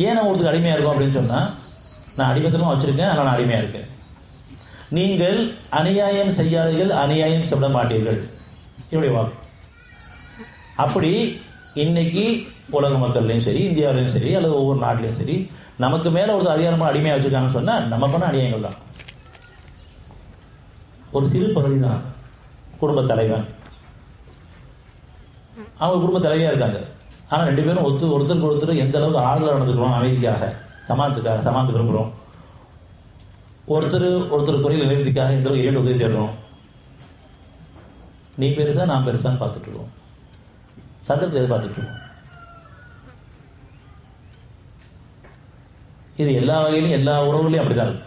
ஏன் நம்ம ஒருத்தருக்கு அடிமையாக இருக்கோம் அப்படின்னு சொன்னால், நான் அடிமத்தமாக வச்சுருக்கேன், ஆனால் நான் அடிமையாக இருக்கேன். நீங்கள் அநியாயம் செய்யாதீர்கள், அநியாயம் செய்ய மாட்டீர்கள், என்னுடைய வாக்கு. அப்படி இன்னைக்கு உலக மக்கள்லையும் சரி, இந்தியாவிலையும் சரி, அல்லது ஒவ்வொரு நாட்டிலையும் சரி, நமக்கு மேல ஒரு அதிகாரமாக அடிமையாக வச்சிருக்காங்கன்னு சொன்னா நம்ம பண்ண அநியாயங்கள் தான். ஒரு சிறு பகுதி தான் குடும்ப தலைவன், அவங்க குடும்ப தலைவியா இருக்காங்க. ஆனா ரெண்டு பேரும் ஒருத்தருக்கு ஒருத்தர் எந்த அளவுக்கு ஆறுதல் நடந்துக்கிறோம், அமைதிக்காக, சமாளித்து விரும்புகிறோம், ஒருத்தர் குறையில் நிலையத்துக்காக எந்த அளவுக்கு இரண்டு உதவி தேடுறோம். நீ பெருசா நான் பெருசான்னு பார்த்துட்டு இருக்கோம், சந்தர்ப்பத்தை எதிர்பார்த்துட்டு இருக்கோம். இது எல்லா வகையிலும் எல்லா உறவுகளையும் அப்படிதான் இருக்கு.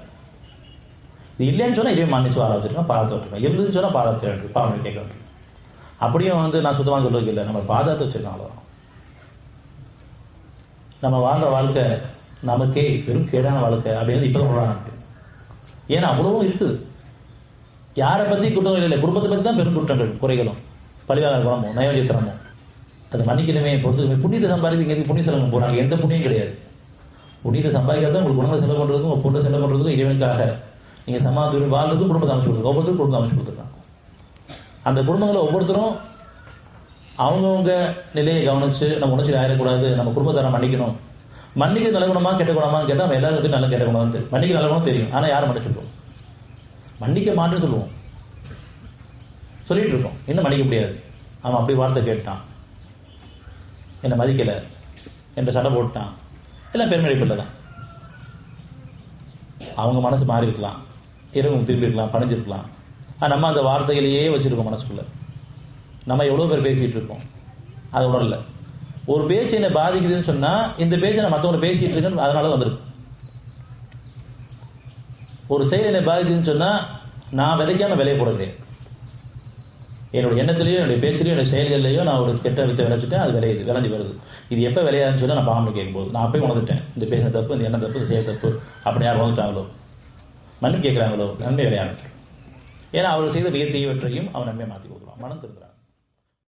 இது இல்லைன்னு சொன்னா இதே மன்னிச்சு வாழ வச்சிருக்கோம், பாதத்தை வச்சிருக்கோம். இருந்துன்னு சொன்னா பாதத்தை வேண்டிய பாவனை கேட்க வேண்டும். அப்படியும் நான் சுத்தமாக சொல்றதுக்கு இல்லை, நம்ம பாதத்தை வச்சிருக்கோம், அவ்வளோதான். நம்ம வாழ்ற வாழ்க்கை நமக்கே வெறும் கேடான வாழ்க்கை அப்படின்னு இப்பதான் சொல்றாங்க. ஏன்னா அவ்வளவும் இருக்குது. யாரை பத்தி குற்றம் இல்லை, குடும்பத்தை பத்தி தான் பெரும் குற்றங்கள், குறைகளும், பழிவாக குணமும், நயோஜித்தனமும். அது மன்னிக்கணுமே, பொறுத்துக்கணுமே. புண்ணியத்தை சம்பாதிக்க புண்ணிய செலவு போறாங்க, எந்த புண்ணியம் கிடையாது. புண்ணியத்தை சம்பாதிக்காத உங்களுக்கு குணங்களை செலவு பண்றதுக்கும், உங்க பொண்ணை செலவு பண்றதுக்கும், இறைவனுக்காக நீங்க சமாதி வாழ்றதுக்கும் குடும்பத்தை அமைச்சு கொடுத்துருங்க. ஒவ்வொருத்தரும் குடும்பத்தை அமைச்சு கொடுத்துருக்காங்க. அந்த குடும்பங்களை ஒவ்வொருத்தரும் அவங்கவுங்க நிலையை கவனிச்சு நம்ம உணர்ச்சி ஆயிடக்கூடாது, நம்ம குடும்பத்தை நம்ம மன்னிக்கணும். மன்னிக்க நல்ல குணமா கெட்ட குணமான்னு கேட்டால் நம்ம எல்லாருக்கும் நல்ல கெட்ட குணம் தெரியும். மன்னிக்க நல்ல குணம் தெரியும், ஆனால் யாரும் மன்னிச்சுருக்கோம், மன்னிக்க மாட்டேன்னு சொல்லுவோம், சொல்லிட்டு இருக்கோம். இன்னும் மன்னிக்க முடியாது. அவன் அப்படி வார்த்தை கேட்டான், என்னை மதிக்கலை, என்ற சடை போட்டான், எல்லாம் பெருமைப்பில்லை தான். அவங்க மனசு மாறி இருக்கலாம், இரவு திரும்பி இருக்கலாம், பணிஞ்சிருக்கலாம். நம்ம அந்த வார்த்தைகளையே வச்சிருக்கோம் மனசுக்குள்ள. நம்ம எவ்வளோ பேர் பேசிட்டு இருக்கோம், அது உணரல. ஒரு பேச்சு என்னை பாதிக்குதுன்னு சொன்னா, இந்த பேச்சை நான் மற்றவங்களை பேசிட்டு இருக்கேன்னு அதனால வந்திருக்கு. ஒரு செயல் என்னை பாதிக்குதுன்னு சொன்னா, நான் விதைக்காம விளைய போடுறது. என்னோட எண்ணத்திலேயோ, என்னுடைய பேச்சிலையோ, என்னுடைய செயல்கள்லையோ நான் ஒரு கெட்ட வித்தை விளைச்சிட்டேன், அது விளைஞ்சு வருது. இது எப்போ விளையாதுன்னு சொல்லி நான் பாவனை கேட்கும்போது நான் அப்பயும் உணர்ந்துட்டேன், இந்த பேசின தப்பு, இந்த எண்ணம் தப்பு, இந்த செயல் தப்பு. அப்படி யார் உணர்ந்துட்டாங்களோ, மன்னிப்பு கேட்குறாங்களோ, நன்மை விளையாடுறேன். ஏன்னா அவர் செய்த மிக தீவற்றையும் அவன் நன்மை மாற்றி கொடுக்குறான், மனம் திரும்புறான்.